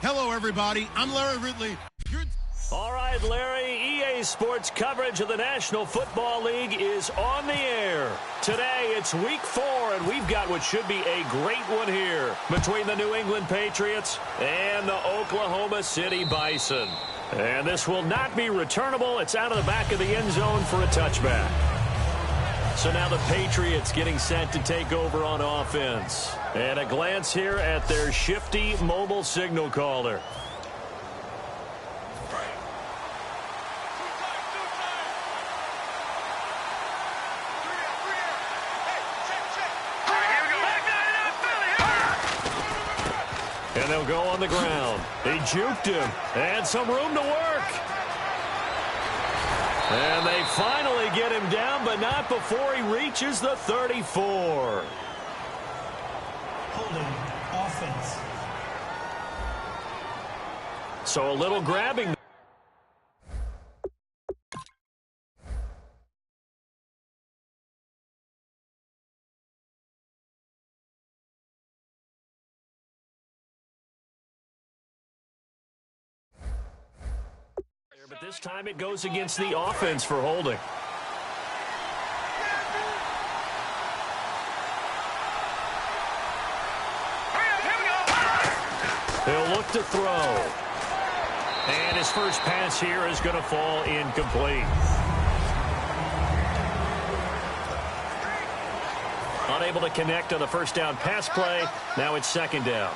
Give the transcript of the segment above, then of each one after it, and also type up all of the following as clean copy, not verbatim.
Hello, everybody. I'm Larry Ridley. All right, Larry, EA Sports coverage of the National Football League is on the air. Today, it's Week 4, and we've got what should be a great one here between the New England Patriots and the Oklahoma City Bison. And this will not be returnable. It's out of the back of the end zone for a touchback. So now the Patriots getting set to take over on offense. And a glance here at their shifty mobile signal caller. And they'll go on the ground. They juked him. And some room to work. And they finally get him down, but not before he reaches the 34. Holding offense. So a little grabbing. But this time it goes against the offense for holding. He'll look to throw. And his first pass here is going to fall incomplete. Unable to connect on the first down pass play. Now it's second down.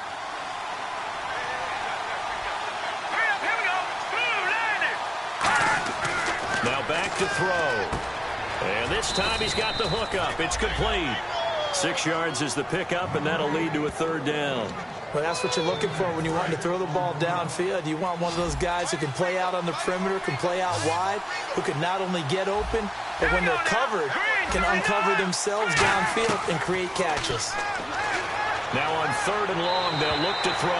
Now back to throw. And this time he's got the hook up. It's complete. 6 yards is the pickup, and that'll lead to a third down. Well, that's what you're looking for when you want to throw the ball downfield. You want one of those guys who can play out on the perimeter, can play out wide, who can not only get open, but when they're covered, can uncover themselves downfield and create catches. Now on third and long, they'll look to throw.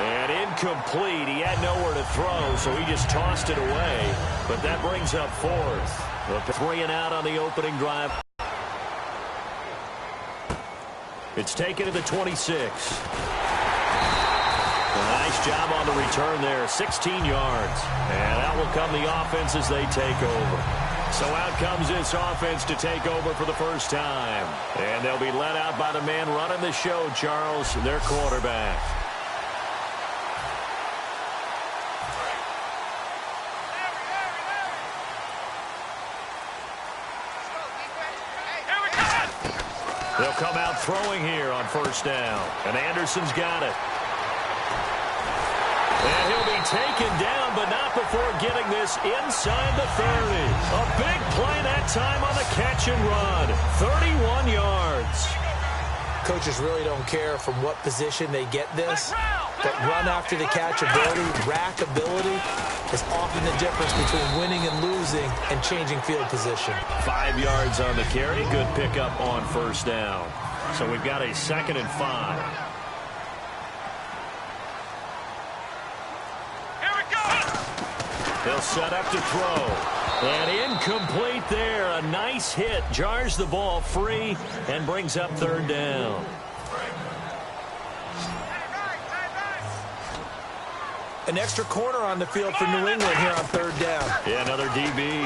And incomplete. He had nowhere to throw, so he just tossed it away. But that brings up fourth. The 3 and out on the opening drive. It's taken to the 26. Nice job on the return there. 16 yards. And out will come the offense as they take over. So out comes this offense to take over for the first time. And they'll be led out by the man running the show, Charles, their quarterback. They'll come out throwing here on first down. And Anderson's got it. And he'll be taken down, but not before getting this inside the 30. A big play that time on the catch and run. 31 yards. Coaches really don't care from what position they get this, but run after the catch ability, rack ability, is often the difference between winning and losing and changing field position. 5 yards on the carry. Good pickup on first down. So we've got a 2nd and 5. They'll set up to throw. And incomplete there. A nice hit. Jars the ball free and brings up third down. An extra corner on the field for New England here on third down. Yeah, another DB.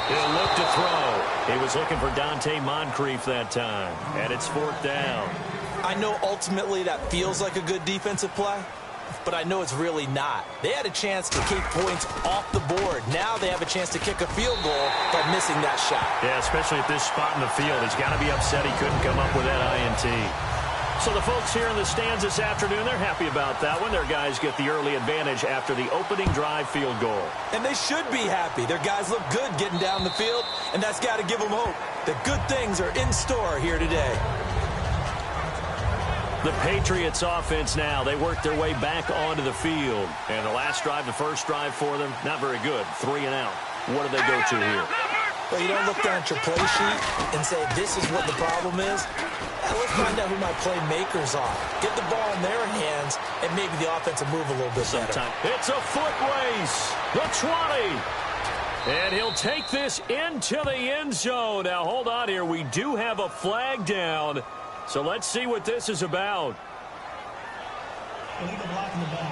He'll look to throw. He was looking for Dante Moncrief that time. And it's fourth down. I know ultimately that feels like a good defensive play, but I know it's really not. They had a chance to keep points off the board. Now they have a chance to kick a field goal by missing that shot. Yeah, especially at this spot in the field. He's got to be upset he couldn't come up with that INT. So the folks here in the stands this afternoon, they're happy about that one. Their guys get the early advantage after the opening drive field goal. And they should be happy. Their guys look good getting down the field, and that's got to give them hope that good things are in store here today. The Patriots offense now, they work their way back onto the field. And the last drive, the first drive for them, not very good. 3 and out. What do they go to here? Well, you don't look down at your play sheet and say, this is what the problem is. Let's find out who my playmakers are. Get the ball in their hands, and maybe the offense will move a little bit better. It's a foot race. The 20. And he'll take this into the end zone. Now, hold on here. We do have a flag down. So let's see what this is about. Illegal block in the back.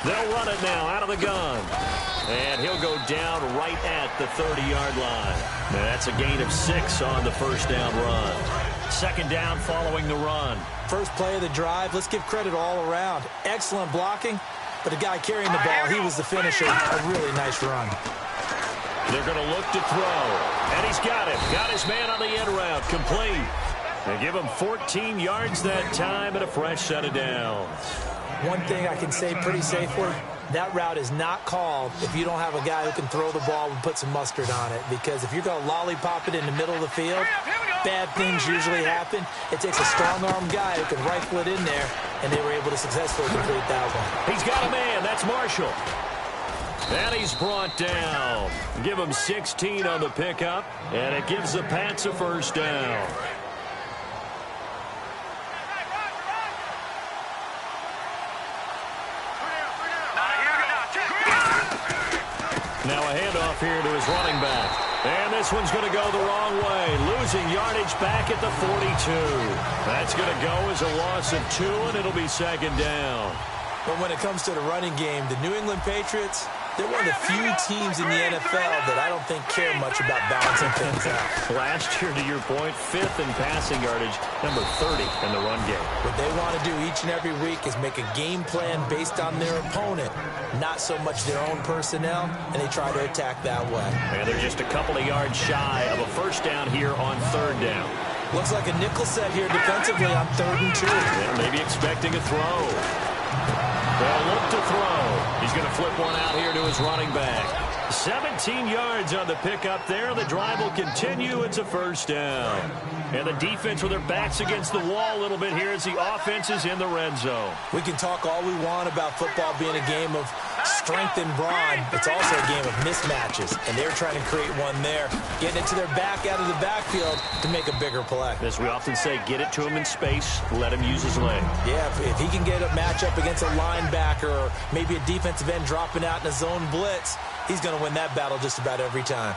They'll run it now out of the gun. And he'll go down right at the 30-yard line. And that's a gain of 6 on the first down run. Second down following the run. First play of the drive. Let's give credit all around. Excellent blocking, but the guy carrying the ball, he was the finisher. A really nice run. They're going to look to throw. And he's got it. Got his man on the end route. Complete. They give him 14 yards that time and a fresh set of downs. One thing I can say pretty safely, that route is not called if you don't have a guy who can throw the ball and put some mustard on it. Because if you're going to lollipop it in the middle of the field, bad things usually happen. It takes a strong-arm guy who can rifle it in there, and they were able to successfully complete that one. He's got a man. That's Marshall. And he's brought down. Give him 16 on the pickup, and it gives the Pats a first down. Now a handoff here to his running back. And this one's going to go the wrong way. Losing yardage back at the 42. That's going to go as a loss of 2, and it'll be second down. But when it comes to the running game, the New England Patriots, they're one of the few teams in the NFL that I don't think care much about balancing things out. Last year, to your point, 5th in passing yardage, number 30 in the run game. What they want to do each and every week is make a game plan based on their opponent, not so much their own personnel, and they try to attack that way. And they're just a couple of yards shy of a first down here on third down. Looks like a nickel set here defensively on 3rd and 2. Yeah, maybe expecting a throw. They'll look to throw. He's going to flip one out here to his running back. 17 yards on the pickup there. The drive will continue. It's a first down. And the defense with their backs against the wall a little bit here as the offense is in the red zone. We can talk all we want about football being a game of strength and brawn. It's also a game of mismatches, and they're trying to create one there, getting it to their back out of the backfield to make a bigger play. As we often say, get it to him in space, let him use his leg. Yeah, if he can get a matchup against a linebacker or maybe a defensive end dropping out in a zone blitz, he's going to win that battle just about every time.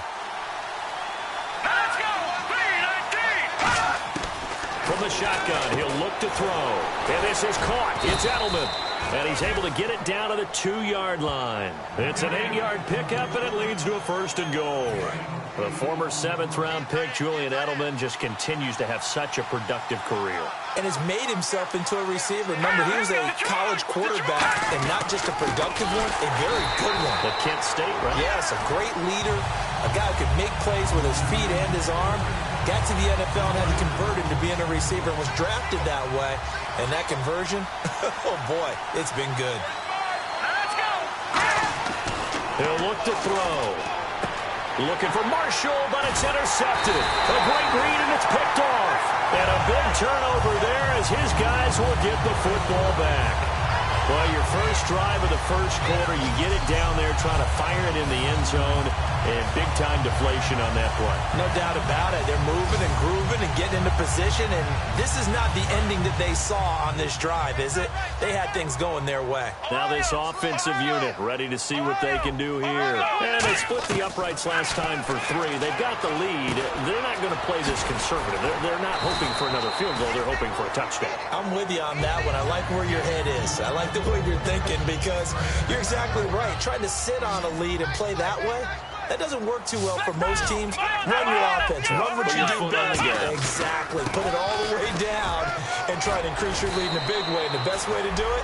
Let's go! From the shotgun, he'll look to throw. And this is caught. It's Edelman. And he's able to get it down to the 2-yard line. It's an 8-yard pickup, and it leads to a first and goal. The former 7th-round pick, Julian Edelman, just continues to have such a productive career. And has made himself into a receiver. Remember, he was a college quarterback, and not just a productive one, a very good one. At Kent State, right? Yes, a great leader, a guy who could make plays with his feet and his arm. Got to the NFL and had to convert into being a receiver and was drafted that way. And that conversion, oh boy, it's been good. He'll look to throw. Looking for Marshall, but it's intercepted. A great read, and it's picked off. And a big turnover there as his guys will get the football back. Well, your first drive of the first quarter, you get it down there, trying to fire it in the end zone, and big-time deflation on that play. No doubt about it. They're moving and grooving and getting into position, and this is not the ending that they saw on this drive, is it? They had things going their way. Now this offensive unit ready to see what they can do here. And they split the uprights last time for 3. They've got the lead. They're not going to play this conservative. They're not hoping for another field goal. They're hoping for a touchdown. I'm with you on that one. I like where your head is. I like the way you're thinking because you're exactly right. Trying to sit on a lead and play that way, that doesn't work too well for most teams. Run your offense. Run what you do best. Exactly. Put it all the way down and try to increase your lead in a big way. And the best way to do it,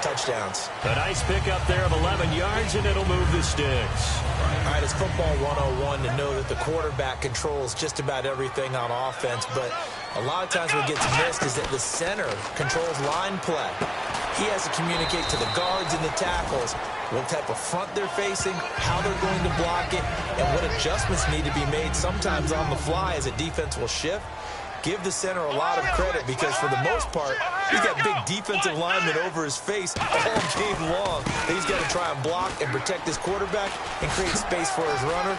touchdowns. A nice pickup there of 11 yards, and it'll move the sticks. All right, it's football 101 to know that the quarterback controls just about everything on offense, but a lot of times what gets missed is that the center controls line play. He has to communicate to the guards and the tackles what type of front they're facing, how they're going to block it, and what adjustments need to be made sometimes on the fly as a defense will shift. Give the center a lot of credit because for the most part, he's got big defensive linemen over his face all game long. He's got to try and block and protect his quarterback and create space for his runner.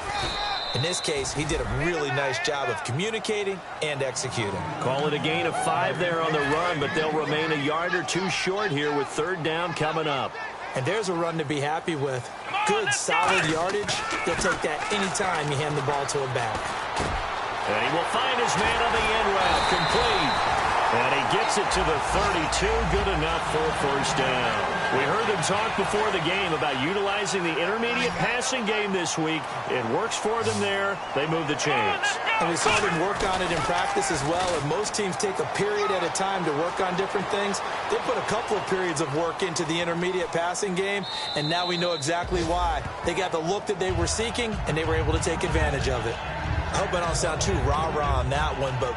In this case, he did a really nice job of communicating and executing. Call it a gain of 5 there on the run, but they'll remain a yard or 2 short here with third down coming up. And there's a run to be happy with. Good, solid yardage. They'll take that anytime you hand the ball to a back. And he will find his man on the end route. Complete. And he gets it to the 32. Good enough for a first down. We heard them talk before the game about utilizing the intermediate passing game this week. It works for them there. They move the chains. And we saw them work on it in practice as well. And most teams take a period at a time to work on different things. They put a couple of periods of work into the intermediate passing game, and now we know exactly why. They got the look that they were seeking, and they were able to take advantage of it. I hope I don't sound too rah-rah on that one, but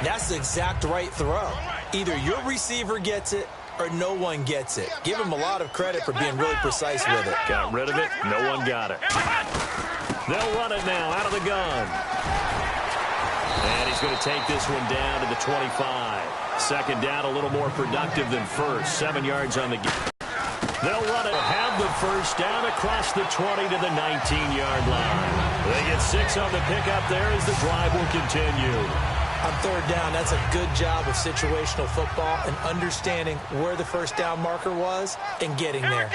that's the exact right throw. Either your receiver gets it or no one gets it. Give him a lot of credit for being really precise with it. Got rid of it. No one got it. They'll run it now out of the gun. And he's going to take this one down to the 25. Second down, a little more productive than first. 7 yards on the game. They'll run it, have the first down across the 20 to the 19-yard line. They get 6 on the pickup there as the drive will continue. On third down, that's a good job of situational football and understanding where the first down marker was and getting there.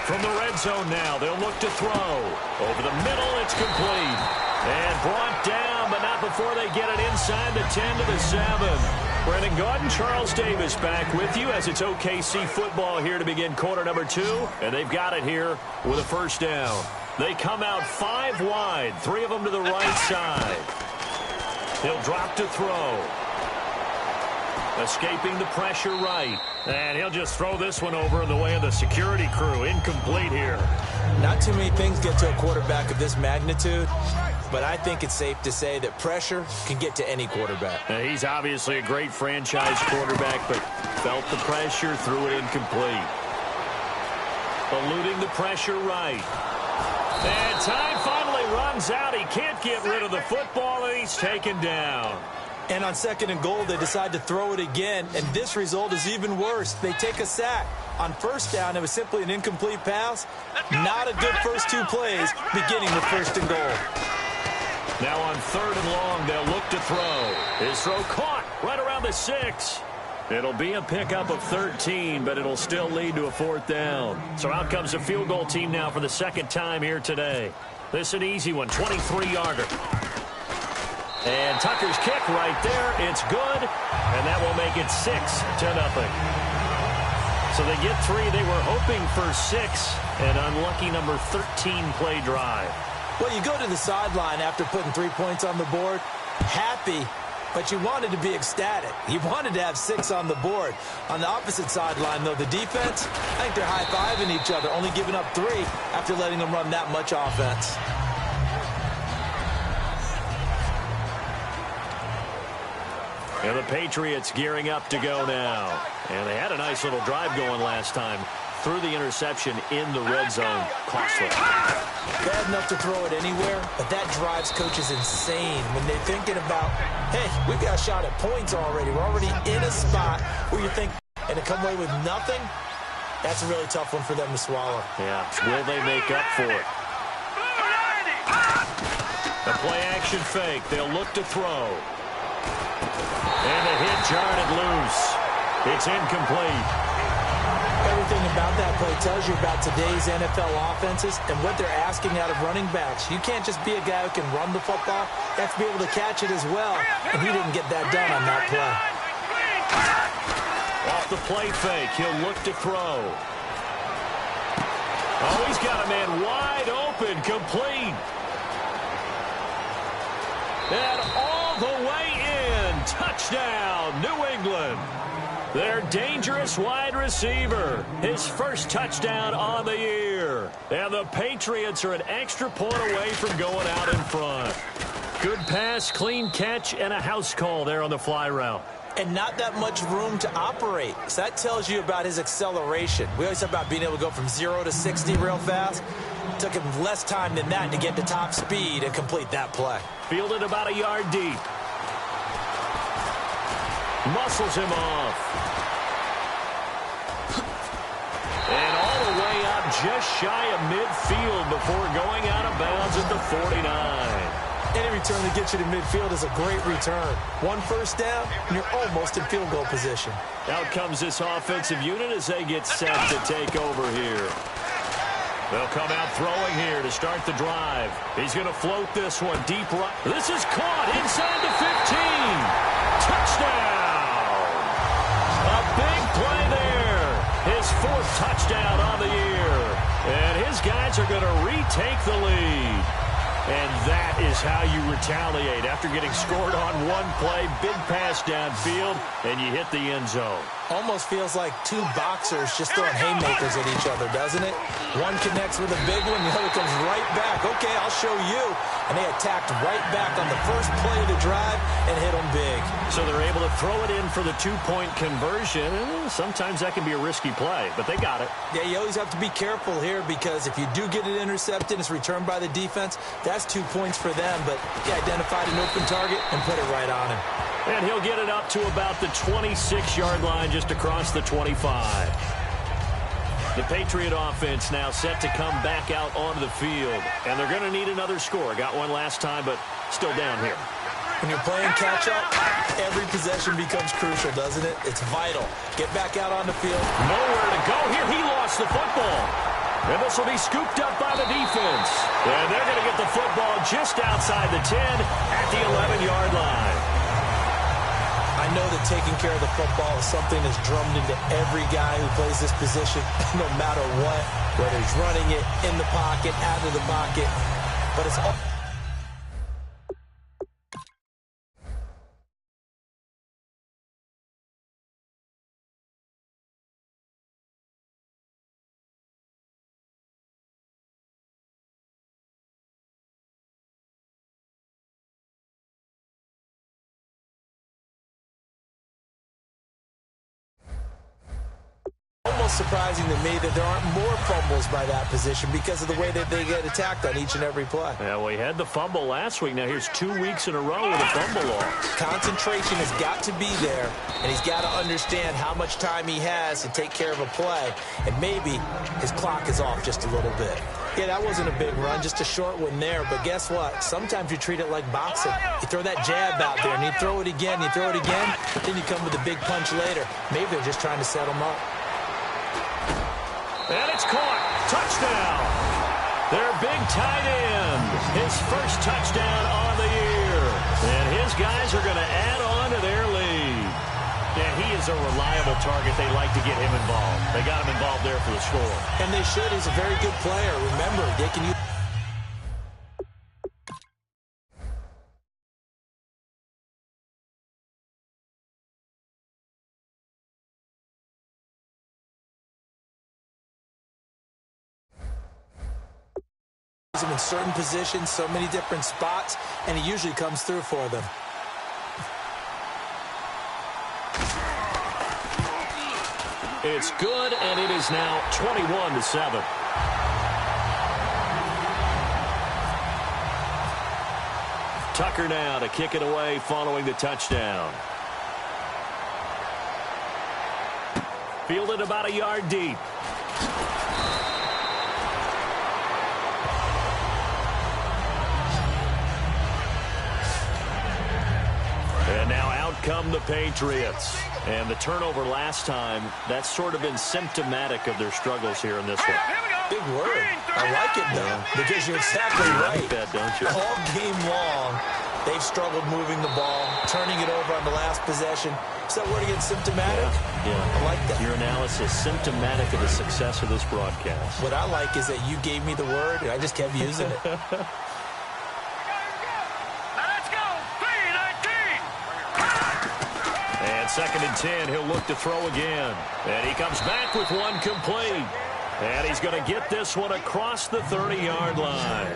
From the red zone now, they'll look to throw. Over the middle, it's complete. And brought down, but not before they get it inside the 10 to the 7. Brandon Gaudin, Charles Davis back with you as it's OKC football here to begin quarter number 2. And they've got it here with a first down. They come out 5 wide, 3 of them to the right side. He'll drop to throw. Escaping the pressure right. And he'll just throw this one over in the way of the security crew. Incomplete here. Not too many things get to a quarterback of this magnitude, but I think it's safe to say that pressure can get to any quarterback. Now, he's obviously a great franchise quarterback, but felt the pressure, threw it incomplete. Eluding the pressure right. And time finally runs out. He can't get rid of the football, and he's taken down. And on second and goal, they decide to throw it again, and this result is even worse. They take a sack. On first down, it was simply an incomplete pass. Not a good first 2 plays, beginning with first and goal. Now on third and long, they'll look to throw. His throw caught right around the 6. It'll be a pickup of 13, but it'll still lead to a fourth down. So out comes the field goal team now for the second time here today. This is an easy one, 23-yarder. And Tucker's kick right there. It's good, and that will make it 6-0. So they get 3. They were hoping for 6, an unlucky number 13 play drive. Well, you go to the sideline after putting 3 points on the board, happy, but you wanted to be ecstatic. You wanted to have 6 on the board. On the opposite sideline, though, the defense, I think they're high-fiving each other, only giving up 3 after letting them run that much offense. And the Patriots gearing up to go now. And they had a nice little drive going last time. Threw the interception in the red zone. Costly. Bad enough to throw it anywhere, but that drives coaches insane when they're thinking about, hey, we've got a shot at points already. We're already in a spot where you think, and to come away with nothing, that's a really tough one for them to swallow. Yeah. Will they make up for it? A play-action fake. They'll look to throw. And the hit jarred it loose. It's incomplete. Everything about that play tells you about today's NFL offenses and what they're asking out of running backs. You can't just be a guy who can run the football. You have to be able to catch it as well. And he didn't get that done on that play. Off the play fake, he'll look to throw. Oh, he's got a man wide open, complete. And all the way in. Touchdown, New England. Their dangerous wide receiver. His first touchdown on the year. And the Patriots are an extra point away from going out in front. Good pass, clean catch, and a house call there on the fly route. And not that much room to operate. So that tells you about his acceleration. We always talk about being able to go from 0 to 60 real fast. It took him less time than that to get to top speed and complete that play. Fielded about a yard deep. Muscles him off. And all the way up just shy of midfield before going out of bounds at the 49. Any return that gets you to midfield is a great return. 1 first down, and you're almost in field goal position. Out comes this offensive unit as they get set to take over here. They'll come out throwing here to start the drive. He's going to float this one deep right. This is caught inside the 15. Touchdown. touchdown on the year. And his guys are going to retake the lead. And that is how you retaliate after getting scored on one play. Big pass downfield, and you hit the end zone. Almost feels like two boxers just throwing haymakers at each other, doesn't it? One connects with a big one, the other comes right back. Okay, I'll show you. And they attacked right back on the first play of the drive and hit them big. So they're able to throw it in for the two-point conversion. Sometimes that can be a risky play, but they got it. Yeah, you always have to be careful here because if you do get it intercepted, it's returned by the defense. That's 2 points for them, but he identified an open target and put it right on him. And he'll get it up to about the 26-yard line, just across the 25. The Patriot offense now set to come back out onto the field. And they're going to need another score. Got one last time, but still down here. When you're playing catch-up, every possession becomes crucial, doesn't it? It's vital. Get back out on the field. Nowhere to go here. He lost the football. And this will be scooped up by the defense. And they're going to get the football just outside the 10 at the 11-yard line. I know that taking care of the football is something that's drummed into every guy who plays this position, no matter what, whether he's running it, in the pocket, out of the pocket. But it's all... almost surprising to me that there aren't more fumbles by that position because of the way that they get attacked on each and every play. Yeah, well, he had the fumble last week. Now here's 2 weeks in a row with a fumble loss. Concentration has got to be there, and he's got to understand how much time he has to take care of a play, and maybe his clock is off just a little bit. Yeah, that wasn't a big run, just a short one there, but guess what? Sometimes you treat it like boxing. You throw that jab out there, and you throw it again, then you come with a big punch later. Maybe they're just trying to set him up. And it's caught. Touchdown. Their big tight end. His first touchdown on the year. And his guys are going to add on to their lead. Yeah, he is a reliable target. They like to get him involved. They got him involved there for the score. And they should. He's a very good player. Remember, they can use... him in certain positions, so many different spots, and he usually comes through for them. It's good, and it is now 21-7. Tucker now to kick it away following the touchdown. Fielded about a yard deep. And now out come the Patriots. And the turnover last time, that's sort of been symptomatic of their struggles here in this one. Big word. I like it, though, because you're exactly right. That, don't you? All game long, they've struggled moving the ball, turning it over on the last possession. Is that word again, symptomatic? Yeah. I like that. Your analysis, symptomatic of the success of this broadcast. What I like is that you gave me the word, and I just kept using it. Second and 10, he'll look to throw again. And he comes back with one complete. And he's going to get this one across the 30-yard line.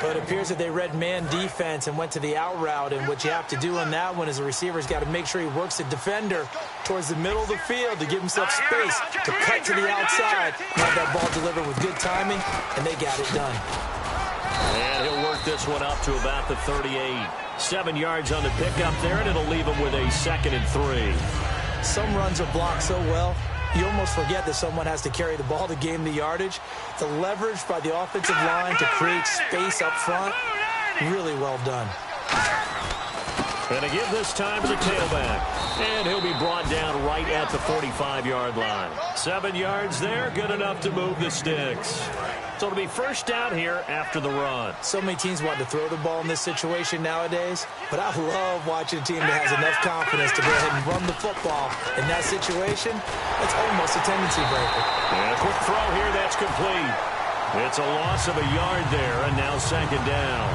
But it appears that they read man defense and went to the out route. And what you have to do on that one is a receiver's got to make sure he works the defender towards the middle of the field to give himself space to cut to the outside. Have that ball delivered with good timing, and they got it done. And he'll work this one up to about the 38. 7 yards on the pickup there, and it'll leave him with a 2nd and 3. Some runs are blocked so well, you almost forget that someone has to carry the ball to gain the yardage. The leverage by the offensive line to create space up front, really well done. And to give this time to the tailback. And he'll be brought down right at the 45-yard line. 7 yards there, good enough to move the sticks. So it'll be first down here after the run. So many teams want to throw the ball in this situation nowadays, but I love watching a team that has enough confidence to go ahead and run the football. In that situation, it's almost a tendency breaker. And a quick throw here, that's complete. It's a loss of a yard there, and now second down.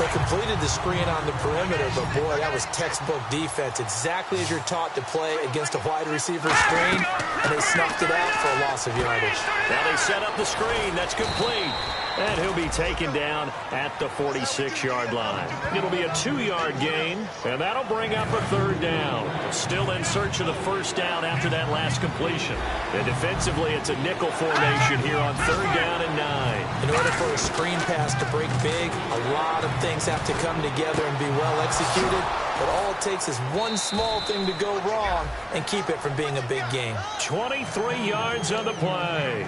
They completed the screen on the perimeter, but boy, that was textbook defense. Exactly as you're taught to play against a wide receiver screen, and they snuffed it out for a loss of yardage. Now they set up the screen. That's complete. And he'll be taken down at the 46-yard line. It'll be a 2-yard gain, and that'll bring up a third down. Still in search of the first down after that last completion. And defensively, it's a nickel formation here on third down and 9. In order for a screen pass to break big, a lot of things have to come together and be well executed. But all it takes is one small thing to go wrong and keep it from being a big game. 23 yards on the play.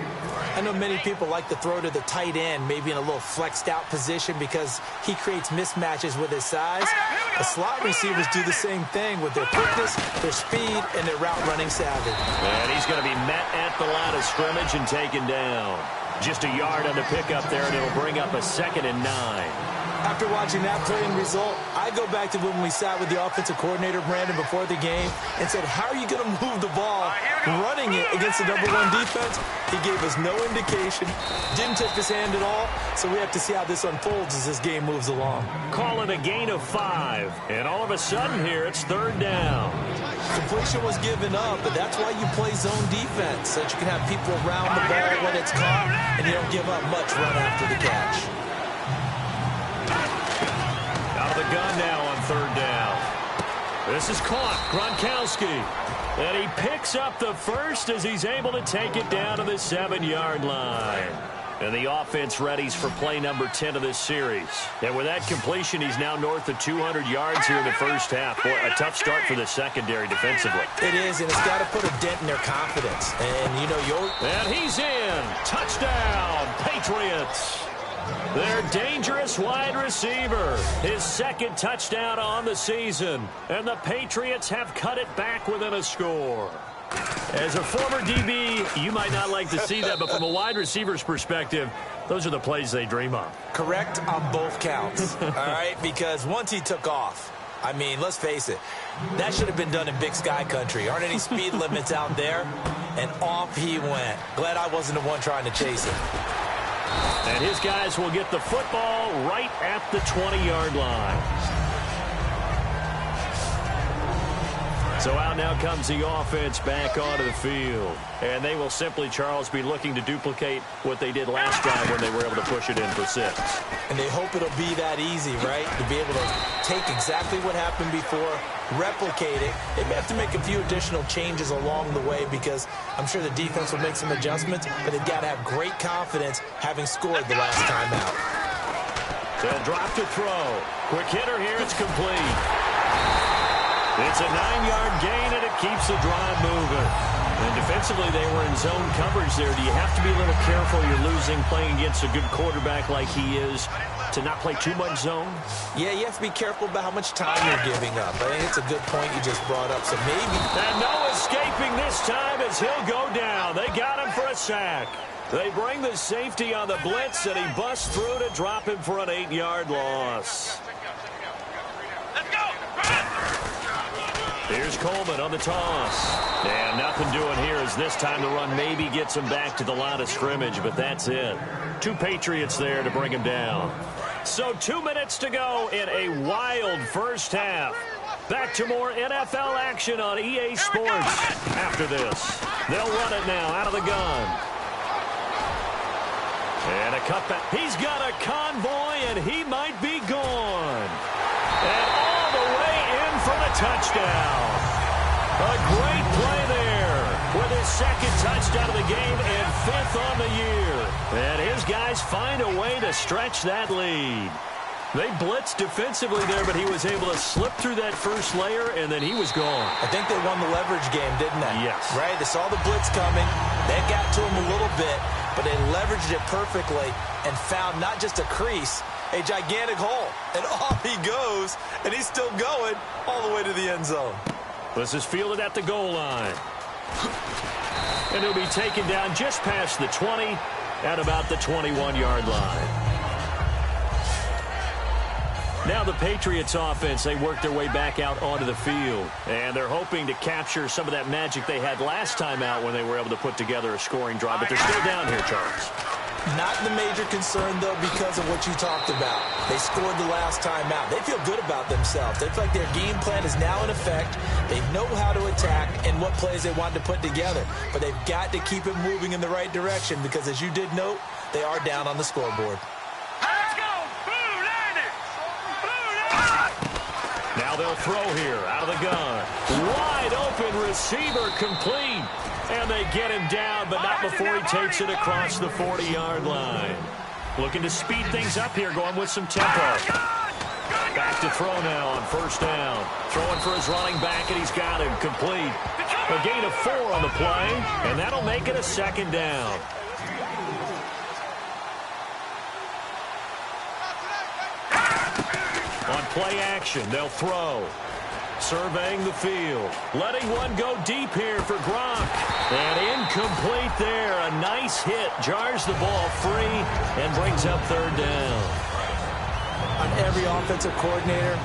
I know many people like to throw to the tight end, maybe in a little flexed out position because he creates mismatches with his size. The slot receivers do the same thing with their quickness, their speed, and their route running savvy. And he's going to be met at the line of scrimmage and taken down. Just a yard on the pickup there, and it'll bring up a 2nd and 9. After watching that play and result, I go back to when we sat with the offensive coordinator, Brandon, before the game and said, how are you going to move the ball running it against the #1 defense? He gave us no indication, didn't tip his hand at all, so we have to see how this unfolds as this game moves along. Call it a gain of 5, and all of a sudden here it's third down. Completion was given up, but that's why you play zone defense, so that you can have people around the ball when it's caught, and you don't give up much run after the catch. Out of the gun now on third down. This is caught. Gronkowski. And he picks up the first as he's able to take it down to the 7-yard line. And the offense readies for play number 10 of this series. And with that completion, he's now north of 200 yards here in the first half. Boy, a tough start for the secondary defensively. It is, and it's got to put a dent in their confidence. And, you know, And he's in. Touchdown, Patriots. Their dangerous wide receiver. His 2nd touchdown on the season. And the Patriots have cut it back within a score. As a former DB, you might not like to see that, but from a wide receiver's perspective, those are the plays they dream of. Correct on both counts, all right? Because once he took off, I mean, let's face it, that should have been done in Big Sky country. Aren't any speed limits out there? And off he went. Glad I wasn't the one trying to chase him. And his guys will get the football right at the 20-yard line. So out now comes the offense back onto the field. And they will simply, Charles, be looking to duplicate what they did last time when they were able to push it in for 6. And they hope it'll be that easy, right? To be able to take exactly what happened before, replicate it. They may have to make a few additional changes along the way because I'm sure the defense will make some adjustments, but they've got to have great confidence having scored the last time out. They'll drop to throw. Quick hitter here. It's complete. It's a 9-yard gain, and it keeps the drive moving. And defensively, they were in zone coverage there. Do you have to be a little careful? You're losing playing against a good quarterback like he is to not play too much zone? Yeah, you have to be careful about how much time you're giving up. I think it's a good point you just brought up, so maybe. And no escaping this time as he'll go down. They got him for a sack. They bring the safety on the blitz, and he busts through to drop him for an 8-yard loss. Here's Coleman on the toss. And nothing doing here as this time the run maybe gets him back to the line of scrimmage, but that's it. 2 Patriots there to bring him down. So 2 minutes to go in a wild first half. Back to more NFL action on EA Sports after this. They'll run it now out of the gun. And a cutback. He's got a convoy, and he might be gone. And all the way in for the touchdown. A great play there with his 2nd touchdown of the game and 5th on the year. And his guys find a way to stretch that lead. They blitzed defensively there, but he was able to slip through that first layer, and then he was gone. I think they won the leverage game, didn't they? Yes. Right? They saw the blitz coming. They got to him a little bit, but they leveraged it perfectly and found not just a crease, a gigantic hole. And off he goes, and he's still going all the way to the end zone. This is fielded at the goal line. And he'll be taken down just past the 20, at about the 21-yard line. Now the Patriots offense, they work their way back out onto the field. And they're hoping to capture some of that magic they had last time out when they were able to put together a scoring drive. But they're still down here, Charles. Not the major concern, though, because of what you talked about. They scored the last time out. They feel good about themselves. They feel like their game plan is now in effect. They know how to attack and what plays they want to put together. But they've got to keep it moving in the right direction because, as you did note, they are down on the scoreboard. Now they'll throw here out of the gun. Wide open receiver complete. And they get him down, but not before he takes it across the 40-yard line. Looking to speed things up here, going with some tempo. Back to throw now on first down. Throwing for his running back, and he's got him complete. A gain of 4 on the play, and that'll make it a second down. On play action, they'll throw. Surveying the field. Letting one go deep here for Gronk. And incomplete there. A nice hit. Jars the ball free and brings up third down. On every offensive coordinator,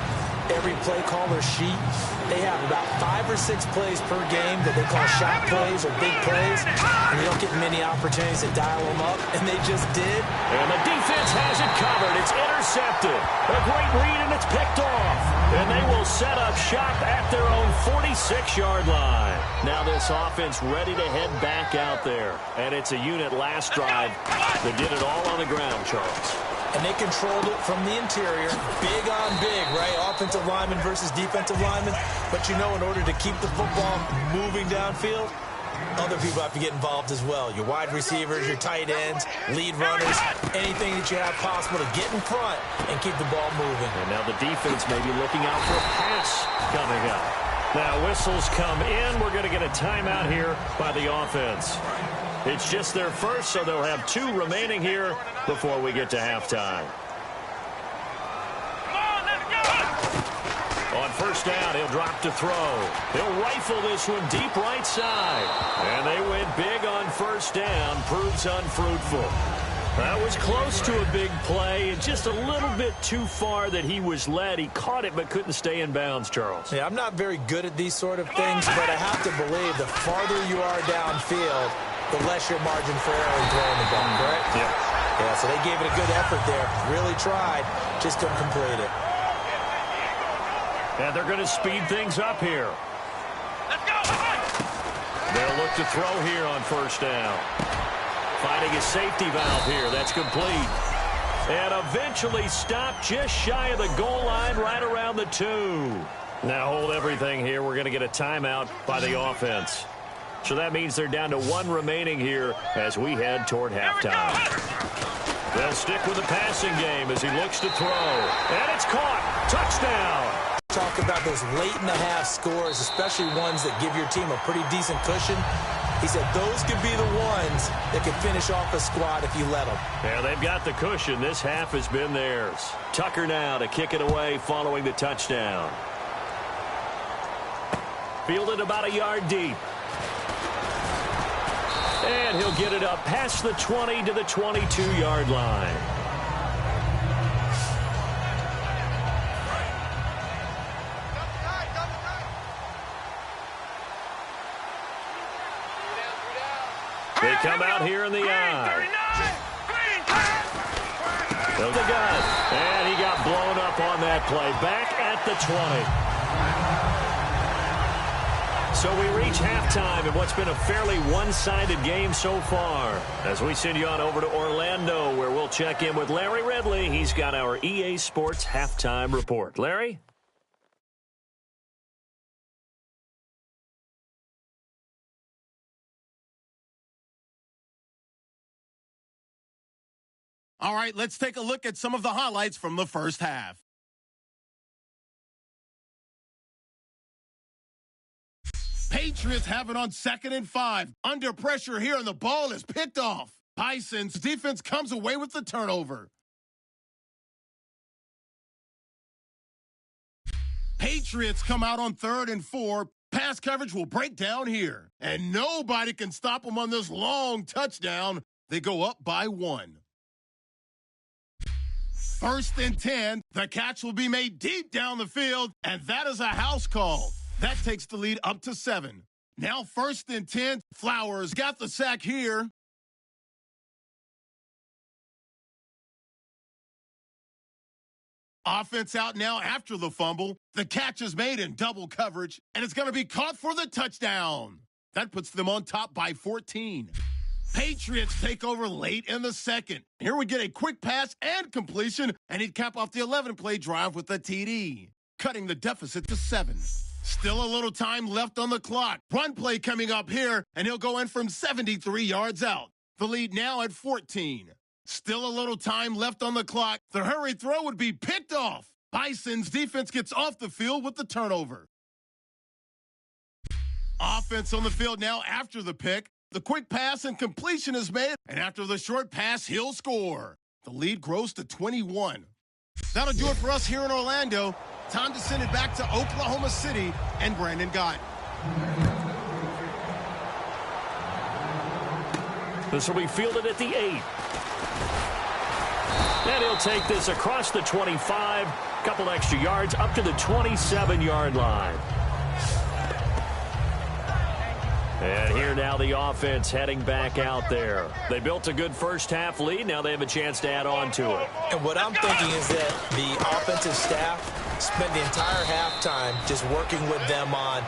every play caller sheet, they have about 5 or 6 plays per game that they call shot plays or big plays. And they don't get many opportunities to dial them up, and they just did. And the defense has it covered. It's intercepted. A great read, and it's picked off. And they will set up shop at their own 46-yard line. Now this offense ready to head back out there. And it's a unit last drive that did it all on the ground, Charles. And they controlled it from the interior. Big on big, right? Offensive lineman versus defensive lineman. But you know, in order to keep the football moving downfield, other people have to get involved as well. Your wide receivers, your tight ends, lead runners, anything that you have possible to get in front and keep the ball moving. And now the defense may be looking out for a pass coming up. Now whistles come in. We're going to get a timeout here by the offense. It's just their first, so they'll have 2 remaining here before we get to halftime. On first down, he'll drop to throw. He'll rifle this one deep right side. And they went big on first down. Proves unfruitful. That was close to a big play and just a little bit too far that he was led. He caught it but couldn't stay in bounds, Charles. Yeah, I'm not very good at these sort of things, but I have to believe the farther you are downfield, the less your margin for error in throwing the ball, correct? Yeah, so they gave it a good effort there. Really tried, just couldn't complete it. And they're going to speed things up here. Let's go! They'll look to throw here on first down. Finding a safety valve here. That's complete. And eventually stopped just shy of the goal line right around the 2. Now hold everything here. We're going to get a timeout by the offense. So that means they're down to 1 remaining here as we head toward halftime. They'll stick with the passing game as he looks to throw. And it's caught. Touchdown. Talk about those late-in-the-half scores, especially ones that give your team a pretty decent cushion. He said those could be the ones that could finish off a squad if you let them. Yeah, they've got the cushion. This half has been theirs. Tucker now to kick it away following the touchdown. Fielded about a yard deep. And he'll get it up past the 20 to the 22-yard line. They come out here in the eye. Throw the gun. And he got blown up on that play. Back at the 20. So we reach halftime in what's been a fairly one-sided game so far. As we send you on over to Orlando, where we'll check in with Larry Ridley. He's got our EA Sports halftime report. Larry? All right, let's take a look at some of the highlights from the first half. Patriots have it on 2nd and 5. Under pressure here, and the ball is picked off. Bisons' defense comes away with the turnover. Patriots come out on 3rd and 4. Pass coverage will break down here. And nobody can stop them on this long touchdown. They go up by 1. 1st and 10. The catch will be made deep down the field, and that is a house call. That takes the lead up to 7. Now 1st and 10. Flowers got the sack here. Offense out now after the fumble. The catch is made in double coverage, and it's going to be caught for the touchdown. That puts them on top by 14. Patriots take over late in the second. Here we get a quick pass and completion, and he'd cap off the 11-play drive with a TD, cutting the deficit to 7. Still a little time left on the clock. Run play coming up here, and he'll go in from 73 yards out. The lead now at 14. Still a little time left on the clock. The hurry throw would be picked off. Bisons defense gets off the field with the turnover. Offense on the field now after the pick. The quick pass and completion is made, and after the short pass, he'll score. The lead grows to 21. That'll do it for us here in Orlando. Time to send it back to Oklahoma City and Brandon Gott. This will be fielded at the 8. And he'll take this across the 25, couple extra yards up to the 27-yard line. And here now the offense heading back out there. They built a good first-half lead. Now they have a chance to add on to it. And what I'm thinking is that the offensive staff spent the entire halftime just working with them on,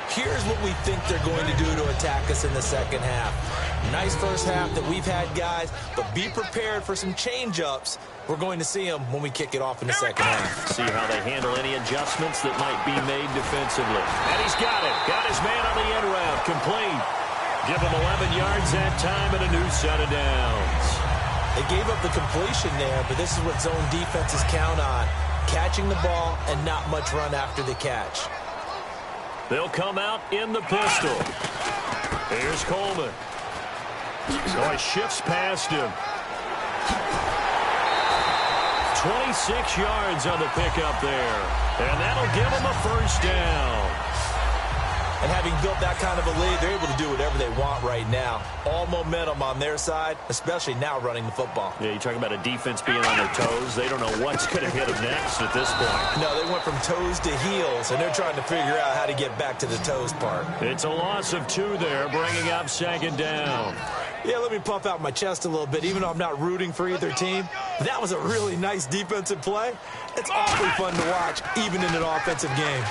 here's what we think they're going to do to attack us in the second half. Nice first half that we've had, guys, but be prepared for some change-ups. We're going to see them when we kick it off in the second half. See how they handle any adjustments that might be made defensively. And he's got it. Got his man on the end route. Complete. Give him 11 yards that time and a new set of downs. They gave up the completion there, but this is what zone defenses count on. Catching the ball and not much run after the catch. They'll come out in the pistol. Here's Coleman. So he shifts past him. 26 yards on the pickup there. And that'll give him a first down. And having built that kind of a lead, they're able to do whatever they want right now. All momentum on their side, especially now running the football. Yeah, you talk about a defense being on their toes. They don't know what's going to hit them next at this point. No, they went from toes to heels, and they're trying to figure out how to get back to the toes part. It's a loss of 2 there, bringing up second down. Yeah, let me puff out my chest a little bit, even though I'm not rooting for either team. That was a really nice defensive play. It's awfully fun to watch, even in an offensive game.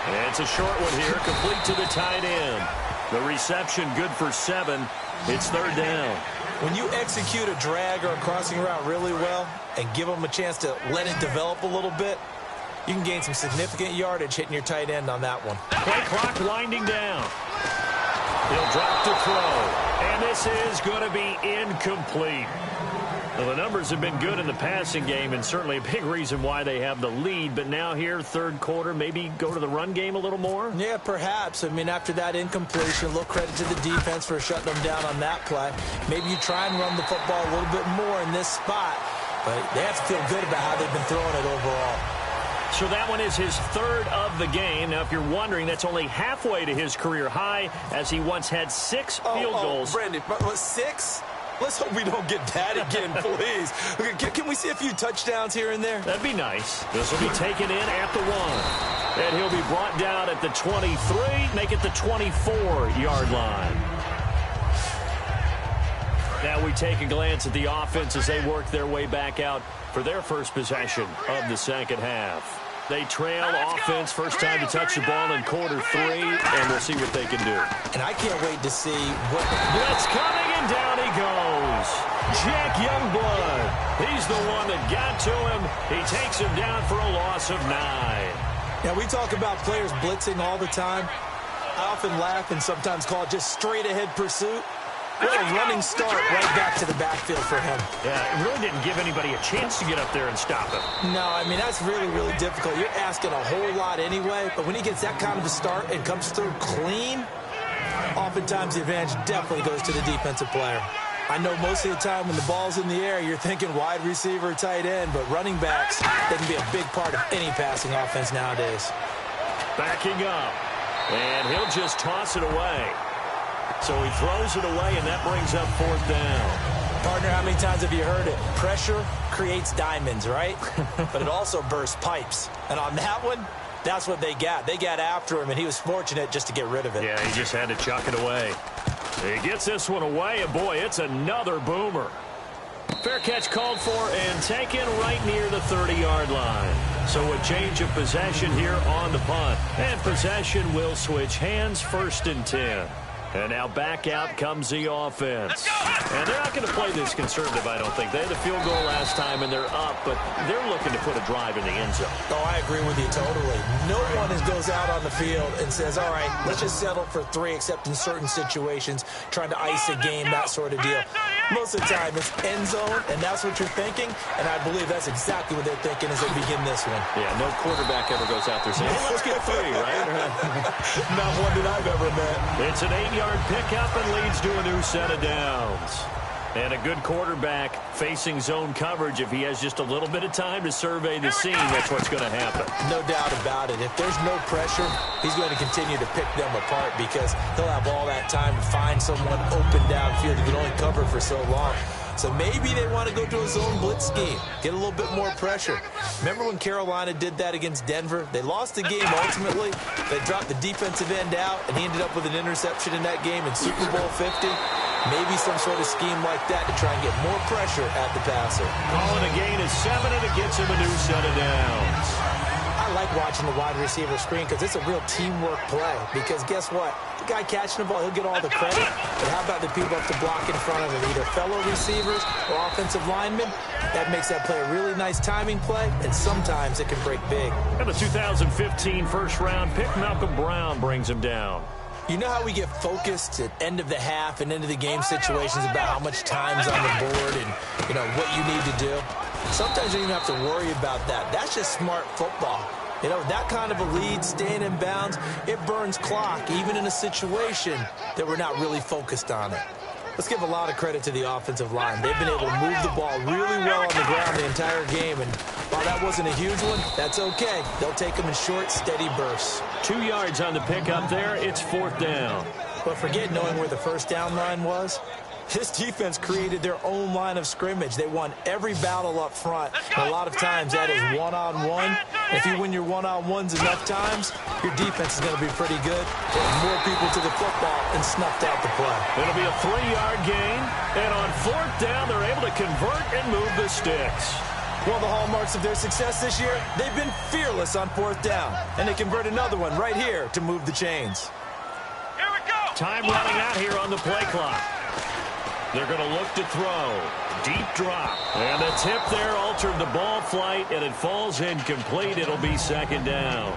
And it's a short one here, complete to the tight end. The reception good for 7. It's third down. When you execute a drag or a crossing route really well and give them a chance to let it develop a little bit, you can gain some significant yardage hitting your tight end on that one. Play clock winding down. He'll drop to throw. And this is going to be incomplete. Well, the numbers have been good in the passing game, and certainly a big reason why they have the lead. But now here, third quarter, maybe go to the run game a little more? Yeah, perhaps. I mean, after that incompletion, a little credit to the defense for shutting them down on that play. Maybe you try and run the football a little bit more in this spot. But they have to feel good about how they've been throwing it overall. So that one is his third of the game. Now, if you're wondering, that's only halfway to his career high, as he once had 6 field goals. Brandon, 6? Let's hope we don't get that again, please. Can we see a few touchdowns here and there? That'd be nice. This will be taken in at the 1. And he'll be brought down at the 23, make it the 24-yard line. Now we take a glance at the offense as they work their way back out for their first possession of the second half. They trail offense, first time to touch the ball in quarter 3, and we'll see what they can do. And I can't wait to see what... Blitz coming, and down he goes. Jack Youngblood. He's the one that got to him. He takes him down for a loss of 9. Now, we talk about players blitzing all the time. I often laugh and sometimes call it just straight-ahead pursuit. What a running start right back to the backfield for him. Yeah, it really didn't give anybody a chance to get up there and stop him. No, I mean, that's really, really difficult. You're asking a whole lot anyway, but when he gets that kind of a start and comes through clean, oftentimes the advantage definitely goes to the defensive player. I know most of the time when the ball's in the air, you're thinking wide receiver, tight end, but running backs, they can be a big part of any passing offense nowadays. Backing up, and he'll just toss it away. So he throws it away, and that brings up 4th down. Partner, how many times have you heard it? Pressure creates diamonds, right? But it also bursts pipes. And on that one, that's what they got. They got after him, and he was fortunate just to get rid of it. Yeah, he just had to chuck it away. He gets this one away, and boy, it's another boomer. Fair catch called for and taken right near the 30-yard line. So a change of possession here on the punt. And possession will switch hands, 1st and 10. And now back out comes the offense. And they're not going to play this conservative, I don't think. They had a field goal last time, and they're up, but they're looking to put a drive in the end zone. Oh, I agree with you totally. No one goes out on the field and says, all right, let's just settle for 3, except in certain situations, trying to ice a game, that sort of deal. Most of the time, it's end zone, and that's what you're thinking, and I believe that's exactly what they're thinking as they begin this one. Yeah, no quarterback ever goes out there saying, hey, let's get 3, right? Not one that I've ever met. It's an 8-yard pickup and leads to a new set of downs. And a good quarterback facing zone coverage, if he has just a little bit of time to survey the scene, that's what's going to happen. No doubt about it. If there's no pressure, he's going to continue to pick them apart because he'll have all that time to find someone open downfield who can only cover for so long. So maybe they want to go to a zone blitz scheme, get a little bit more pressure. Remember when Carolina did that against Denver? They lost the game ultimately. They dropped the defensive end out, and he ended up with an interception in that game in Super Bowl 50. Maybe some sort of scheme like that to try and get more pressure at the passer. Calling a gain is 7, and it gets him a new set of downs. I like watching the wide receiver screen because it's a real teamwork play. Because guess what? The guy catching the ball, he'll get all the credit. But how about the people up to block in front of him, either fellow receivers or offensive linemen? That makes that play a really nice timing play, and sometimes it can break big. And the 2015 first-round pick, Malcolm Brown, brings him down. You know how we get focused at end of the half and end of the game situations about how much time's on the board and, you know, what you need to do? Sometimes you don't even have to worry about that. That's just smart football. You know, that kind of a lead, staying in bounds, it burns clock, even in a situation that we're not really focused on it. Let's give a lot of credit to the offensive line. They've been able to move the ball really well on the ground the entire game, and while that wasn't a huge one, that's okay. They'll take them in short, steady bursts. 2 yards on the pickup there. It's 4th down. But forget knowing where the first down line was. This defense created their own line of scrimmage. They won every battle up front. And a lot of times that is one-on-one. If you win your one-on-ones enough times, your defense is going to be pretty good. Get more people to the football and snuffed out the play. It'll be a 3-yard gain. And on 4th down, they're able to convert and move the sticks. One of the hallmarks of their success this year, they've been fearless on 4th down. And they convert another one right here to move the chains. Here we go. Time running out here on the play clock. They're going to look to throw. Deep drop. And the tip there altered the ball flight, and it falls incomplete. It'll be 2nd down.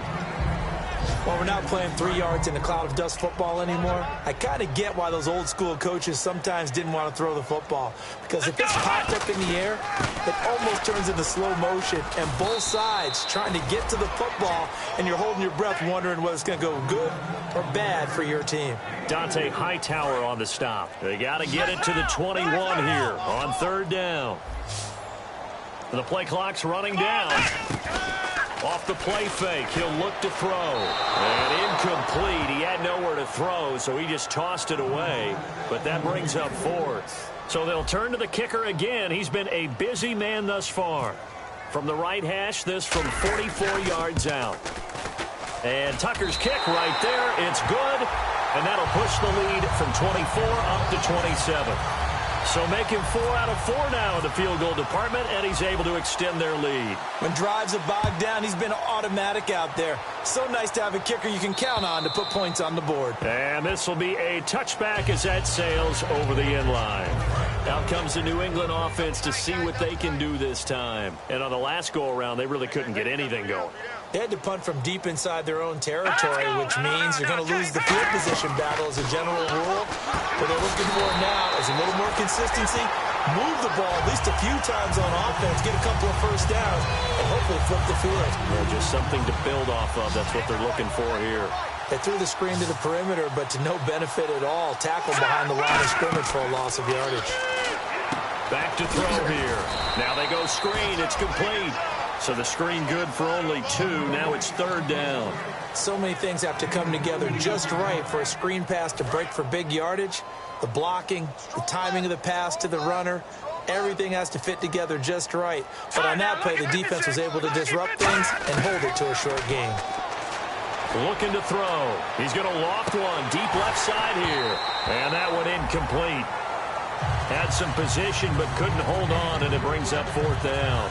Well, we're not playing 3 yards in a cloud of dust football anymore. I kind of get why those old school coaches sometimes didn't want to throw the football. Because if it's popped up in the air, it almost turns into slow motion. And both sides trying to get to the football, and you're holding your breath wondering whether it's going to go good or bad for your team. Dante Hightower on the stop. They got to get it to the 21 here on 3rd down. The play clock's running down. Off the play fake, he'll look to throw. And incomplete. He had nowhere to throw, so he just tossed it away. But that brings up 4th. So they'll turn to the kicker again. He's been a busy man thus far. From the right hash, this from 44 yards out. And Tucker's kick right there. It's good. And that'll push the lead from 24 up to 27. So making 4 out of 4 now in the field goal department, and he's able to extend their lead. When drives are bogged down, he's been automatic out there. So nice to have a kicker you can count on to put points on the board. And this will be a touchback as that sails over the end line. Out comes the New England offense to see what they can do this time. And on the last go-around, they really couldn't get anything going. They had to punt from deep inside their own territory, which means you're going to lose the field position battle as a general rule. What they're looking for now is a little more consistency, move the ball at least a few times on offense, get a couple of first downs, and hopefully flip the field. Yeah, just something to build off of. That's what they're looking for here. They threw the screen to the perimeter, but to no benefit at all. Tackled behind the line of scrimmage for a loss of yardage. Back to throw here. Now they go screen. It's complete. So the screen good for only 2. Now it's 3rd down. So many things have to come together just right for a screen pass to break for big yardage. The blocking, the timing of the pass to the runner, everything has to fit together just right. But on that play, the defense was able to disrupt things and hold it to a short game. Looking to throw. He's going to loft one deep left side here. And that one incomplete. Had some position but couldn't hold on, and it brings up 4th down.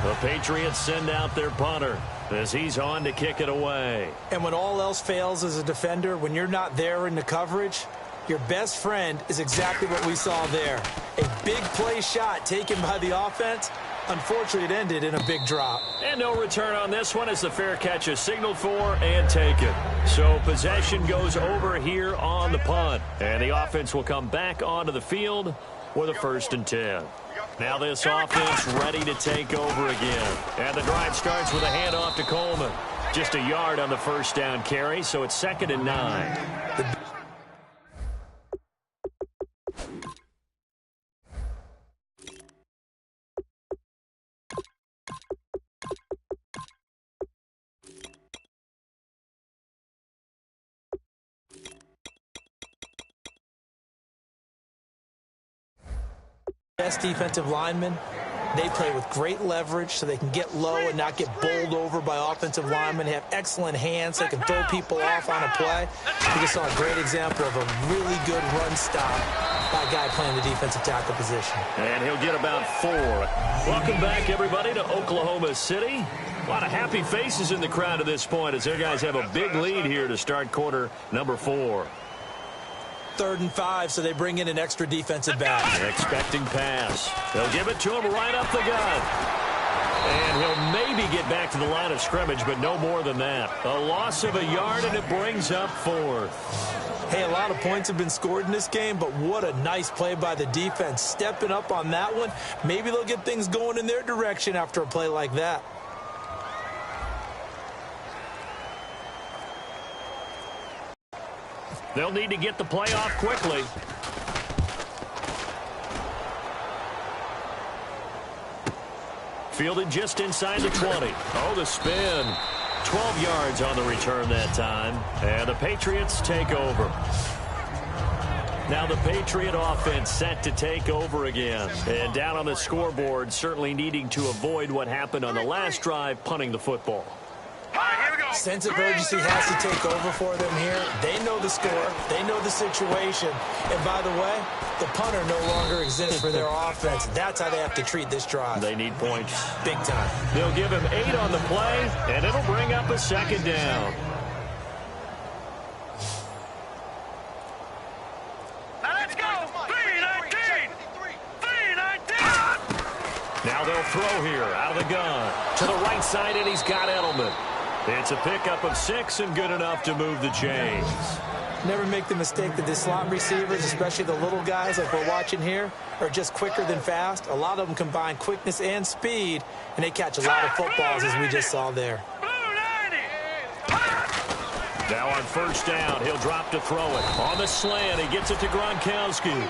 The Patriots send out their punter as he's on to kick it away. And when all else fails as a defender, when you're not there in the coverage, your best friend is exactly what we saw there. A big play shot taken by the offense. Unfortunately, it ended in a big drop. And no return on this one as the fair catch is signaled for and taken. So possession goes over here on the punt. And the offense will come back onto the field with a 1st and 10. Now this offense ready to take over again. And the drive starts with a handoff to Coleman. Just a yard on the 1st down carry, so it's 2nd and 9. Best defensive linemen, they play with great leverage so they can get low and not get bowled over by offensive linemen. They have excellent hands. They can throw people off on a play. We just saw a great example of a really good run stop by a guy playing the defensive tackle position. And he'll get about 4. Welcome back, everybody, to Oklahoma City. A lot of happy faces in the crowd at this point as their guys have a big lead here to start quarter number 4. 3rd and 5, so they bring in an extra defensive back. Expecting pass. They'll give it to him right up the gut. And he'll maybe get back to the line of scrimmage, but no more than that. A loss of a yard, and it brings up 4th. Hey, a lot of points have been scored in this game, but what a nice play by the defense. Stepping up on that one. Maybe they'll get things going in their direction after a play like that. They'll need to get the play off quickly. Fielded just inside the 20. Oh, the spin. 12 yards on the return that time. And the Patriots take over. Now the Patriot offense set to take over again. And down on the scoreboard, certainly needing to avoid what happened on the last drive, punting the football. Sense of urgency has to take over for them here. They know the score. They know the situation. And by the way, the punter no longer exists for their offense. That's how they have to treat this drive. They need points. Big time. They'll give him 8 on the play, and it'll bring up a 2nd down. Let's go. 3-19. 3-19. Now they'll throw here out of the gun. To the right side, and he's got Edelman. It's a pickup of 6 and good enough to move the chains. Never make the mistake that the slot receivers, especially the little guys like we're watching here, are just quicker than fast. A lot of them combine quickness and speed, and they catch a lot of footballs, as we just saw there. Now on 1st down, he'll drop to throw it. On the slant, he gets it to Gronkowski.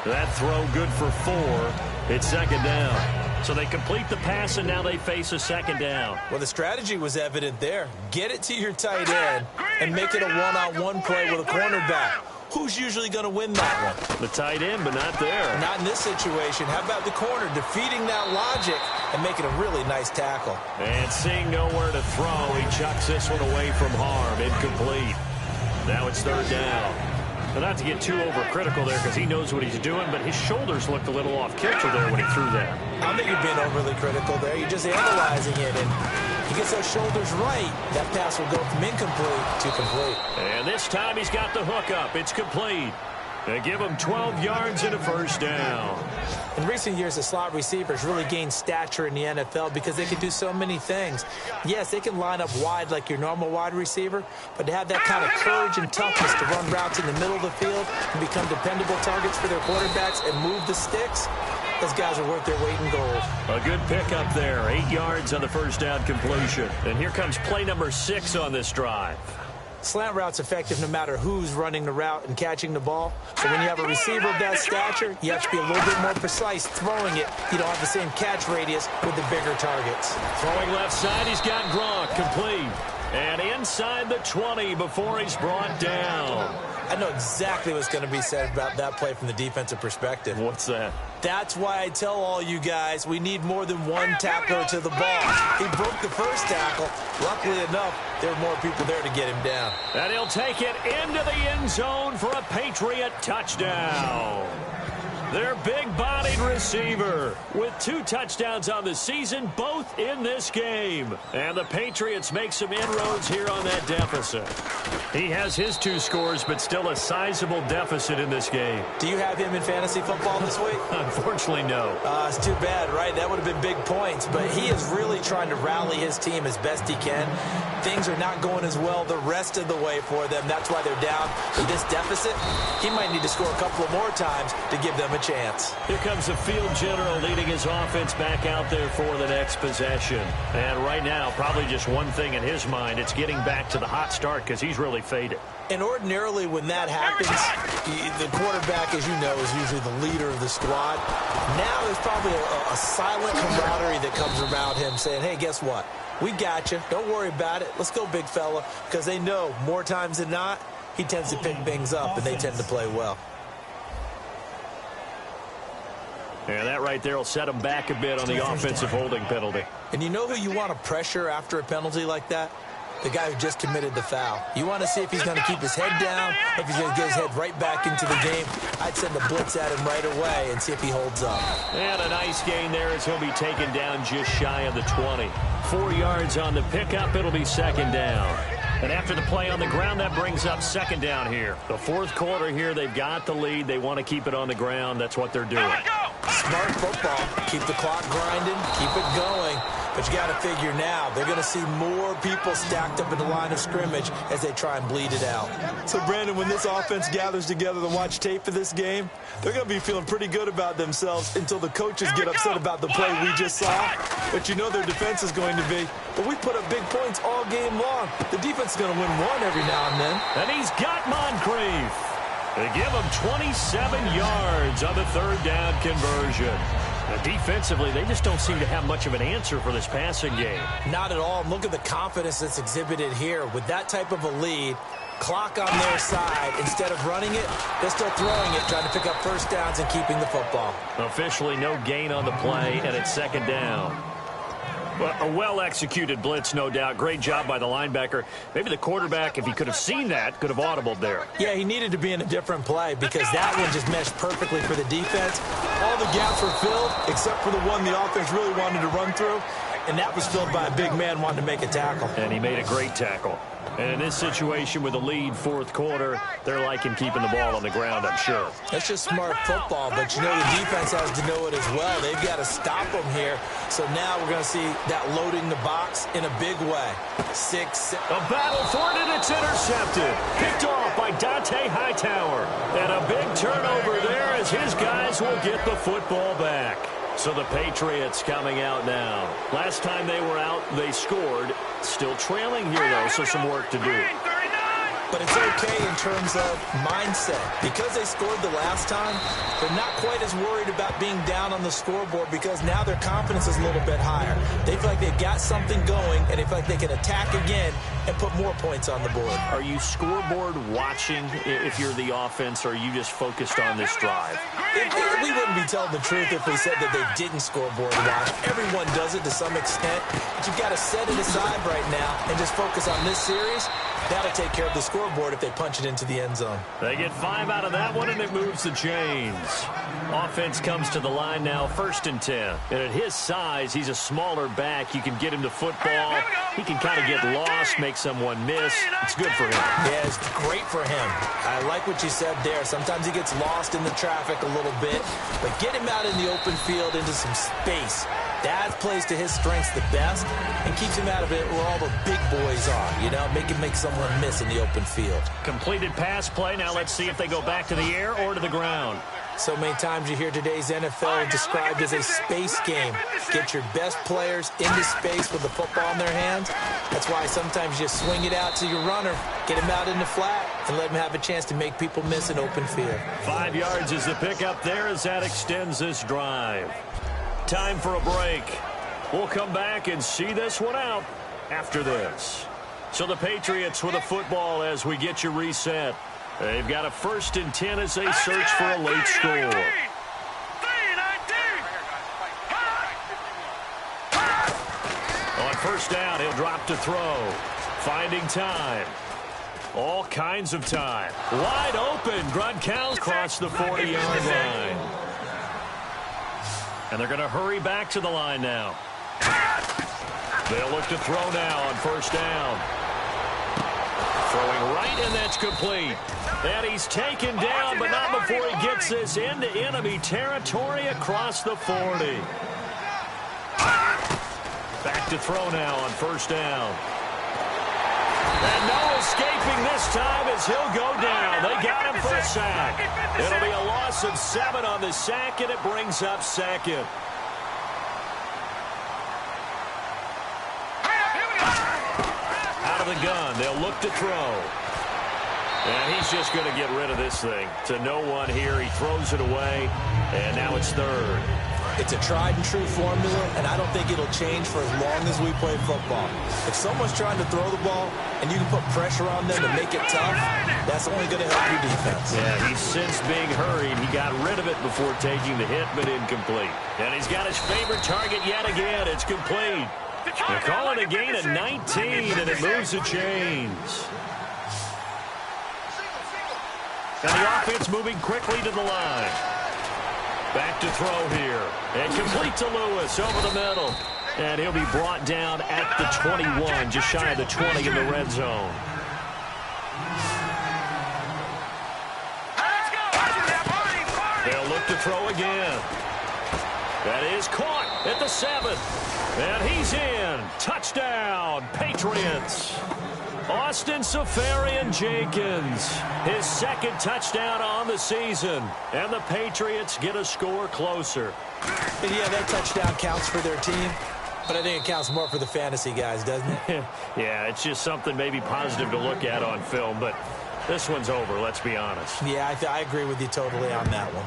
That throw good for 4. It's 2nd down. So they complete the pass, and now they face a 2nd down. Well, the strategy was evident there. Get it to your tight end and make it a one-on-one play with a cornerback. Who's usually going to win that one? The tight end, but not there. Not in this situation. How about the corner defeating that logic and making a really nice tackle? And seeing nowhere to throw, he chucks this one away from harm. Incomplete. Now it's 3rd down. But not to get too overcritical there because he knows what he's doing, but his shoulders looked a little off kilter there when he threw that. I think you're being overly critical there. You're just analyzing it, and he gets those shoulders right. That pass will go from incomplete to complete. And this time he's got the hook up. It's complete. They give him 12 yards and a 1st down. In recent years, the slot receivers really gained stature in the NFL because they can do so many things. Yes, they can line up wide like your normal wide receiver, but to have that kind of courage and toughness to run routes in the middle of the field and become dependable targets for their quarterbacks and move the sticks, those guys are worth their weight in gold. A good pickup there. 8 yards on the 1st down completion. And here comes play number 6 on this drive. Slant route's effective no matter who's running the route and catching the ball. So when you have a receiver of that stature, you have to be a little bit more precise throwing it. You don't have the same catch radius with the bigger targets. Throwing left side, he's got Gronk complete. And inside the 20 before he's brought down. I know exactly what's going to be said about that play from the defensive perspective. What's that? That's why I tell all you guys we need more than one tackler to the ball. He broke the first tackle. Luckily enough, there were more people there to get him down. And he'll take it into the end zone for a Patriot touchdown. Their big-bodied receiver with 2 touchdowns on the season, both in this game. And the Patriots make some inroads here on that deficit. He has his 2 scores, but still a sizable deficit in this game. Do you have him in fantasy football this week? Unfortunately, no. It's too bad, right? That would have been big points. But he is really trying to rally his team as best he can. Things are not going as well the rest of the way for them. That's why they're down with this deficit. He might need to score a couple of more times to give them a chance. Here comes the field general leading his offense back out there for the next possession. And right now, probably just one thing in his mind. It's getting back to the hot start because he's really faded. And ordinarily when that happens, the quarterback, as you know, is usually the leader of the squad. Now there's probably a silent camaraderie that comes around him saying, hey, guess what? We got you. Don't worry about it. Let's go, big fella. Because they know more times than not, he tends to pick things up, and they tend to play well. And that right there will set him back a bit on the offensive holding penalty. And you know who you want to pressure after a penalty like that? The guy who just committed the foul. You want to see if he's going to keep his head down, if he's going to get his head right back into the game. I'd send the blitz at him right away and see if he holds up. And a nice gain there as he'll be taken down just shy of the 20. 4 yards on the pickup. It'll be second down. And after the play on the ground, that brings up second down here. The fourth quarter here, they've got the lead. They want to keep it on the ground. That's what they're doing. Smart football. Keep the clock grinding. Keep it going. But you got to figure now, they're going to see more people stacked up in the line of scrimmage as they try and bleed it out. So, Brandon, when this offense gathers together to watch tape for this game, they're going to be feeling pretty good about themselves until the coaches get upset about the play we just saw. But you know their defense is going to be. But we put up big points all game long. The defense is going to win one every now and then. And he's got Moncrief. They give him 27 yards on the third down conversion. Now, defensively, they just don't seem to have much of an answer for this passing game. Not at all. Look at the confidence that's exhibited here. With that type of a lead, clock on their side, instead of running it, they're still throwing it, trying to pick up first downs and keeping the football. Officially no gain on the play, and it's second down. Well, a well-executed blitz, no doubt. Great job by the linebacker. Maybe the quarterback, if he could have seen that, could have audibled there. Yeah, he needed to be in a different play because that one just meshed perfectly for the defense. All the gaps were filled except for the one the offense really wanted to run through, and that was filled by a big man wanting to make a tackle. And he made a great tackle. And in this situation with a lead fourth quarter, they're liking keeping the ball on the ground, I'm sure. That's just smart football, but you know the defense has to know it as well. They've got to stop them here. So now we're going to see that loading the box in a big way. A battle for it, and it's intercepted. Picked off by Dante Hightower. And a big turnover there as his guys will get the football back. So the Patriots coming out now. Last time they were out, they scored. Still trailing here, though, so some work to do. But it's okay in terms of mindset. Because they scored the last time, they're not quite as worried about being down on the scoreboard because now their confidence is a little bit higher. They feel like they've got something going, and they feel like they can attack again and put more points on the board. Are you scoreboard watching if you're the offense, or are you just focused on this drive? We wouldn't be telling the truth if we said that they didn't scoreboard watch. Everyone does it to some extent, but you've got to set it aside right now and just focus on this series. That'll take care of the scoreboard if they punch it into the end zone. They get 5 out of that one, and it moves the chains. Offense comes to the line now, 1st and 10. And at his size, he's a smaller back. You can get him to football. He can kind of get lost, make someone miss. It's good for him. Yeah, it's great for him. I like what you said there. Sometimes he gets lost in the traffic a little bit, but get him out in the open field into some space. That plays to his strengths the best and keeps him out of it where all the big boys are, you know, make someone miss in the open field. Completed pass play. Now let's see if they go back to the air or to the ground. So many times you hear today's NFL described as a space game. Get your best players into space with the football in their hands. That's why sometimes you swing it out to your runner, get him out in the flat, and let him have a chance to make people miss an open field. 5 yards is the pickup there as that extends this drive. Time for a break. We'll come back and see this one out after this. So the Patriots with a football as we get you reset. They've got a 1st and 10 as they search for a late score. On 1st down, he'll drop to throw. Finding time. All kinds of time. Wide open. Gronkowski across the 40-yard line. And they're going to hurry back to the line now. They'll look to throw now on 1st down. Throwing right, and that's complete. And he's taken down, but not before he gets this into enemy territory across the 40. Back to throw now on 1st down. And no escaping this time as he'll go down. They got him for a sack. It'll be a loss of 7 on the sack, and it brings up 2nd. Out of the gun, they'll look to throw. And he's just going to get rid of this thing. To no one here, he throws it away, and now it's 3rd. It's a tried-and-true formula, and I don't think it'll change for as long as we play football. If someone's trying to throw the ball and you can put pressure on them and make it tough, that's only going to help your defense. Yeah, he's since being hurried. He got rid of it before taking the hit, but incomplete. And he's got his favorite target yet again. It's complete. They call it a gain of 19, and it moves the chains. And the offense moving quickly to the line. Back to throw here. And complete to Lewis over the middle. And he'll be brought down at the 21, just shy of the 20 in the red zone. They'll look to throw again. That is caught at the 7. And he's in. Touchdown, Patriots. Austin Seferian-Jenkins, his 2nd touchdown on the season. And the Patriots get a score closer. And yeah, that touchdown counts for their team, but I think it counts more for the fantasy guys, doesn't it? Yeah, it's just something maybe positive to look at on film, but this one's over, let's be honest. Yeah, I agree with you totally on that one.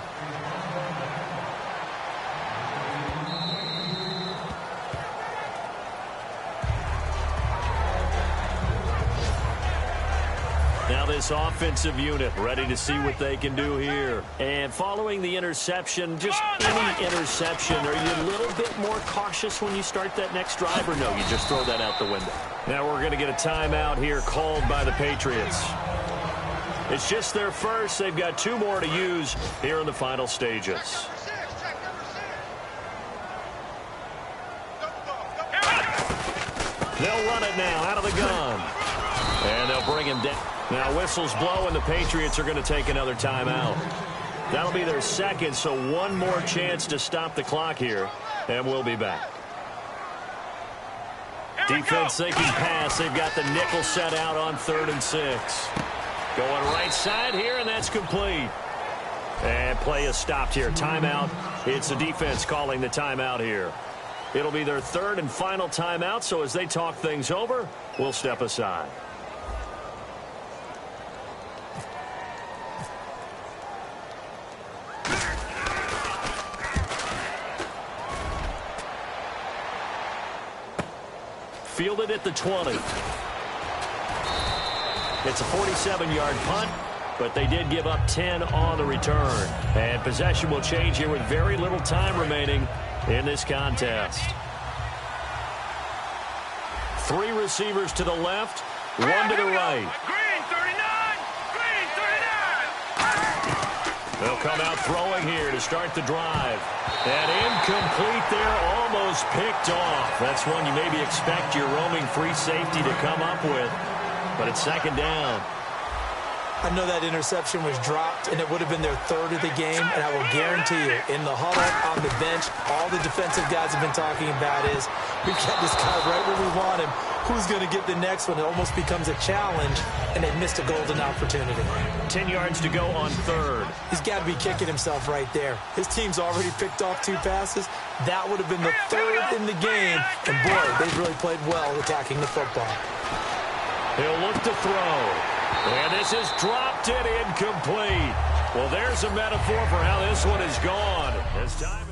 Now this offensive unit ready to see what they can do here. And following the interception, just any interception, are you a little bit more cautious when you start that next drive, or no, you just throw that out the window? Now we're going to get a timeout here called by the Patriots. It's just their first. They've got 2 more to use here in the final stages. They'll run it now out of the gun. And they'll bring him down. Now whistles blow, and the Patriots are going to take another timeout. That'll be their 2nd, so 1 more chance to stop the clock here, and we'll be back. Defense thinking pass. They've got the nickel set out on 3rd and 6. Going right side here, and that's complete. And play is stopped here. Timeout. It's the defense calling the timeout here. It'll be their 3rd and final timeout, so as they talk things over, we'll step aside. Fielded at the 20. It's a 47-yard punt, but they did give up 10 on the return. And possession will change here with very little time remaining in this contest. 3 receivers to the left, 1 to the right. Green 39! Green 39! They'll come out throwing here to start the drive. And incomplete there, almost picked off. That's one you maybe expect your roaming free safety to come up with. But it's 2nd down. I know that interception was dropped, and it would have been their 3rd of the game, and I will guarantee you, in the huddle, on the bench, all the defensive guys have been talking about is, we've got this guy right where we want him. who's going to get the next one? It almost becomes a challenge, and they've missed a golden opportunity. 10 yards to go on third. He's got to be kicking himself right there. His team's already picked off 2 passes. That would have been the 3rd in the game. And, boy, they've really played well attacking the football. He'll look to throw. And this is dropped and incomplete. Well, there's a metaphor for how this one is gone. As time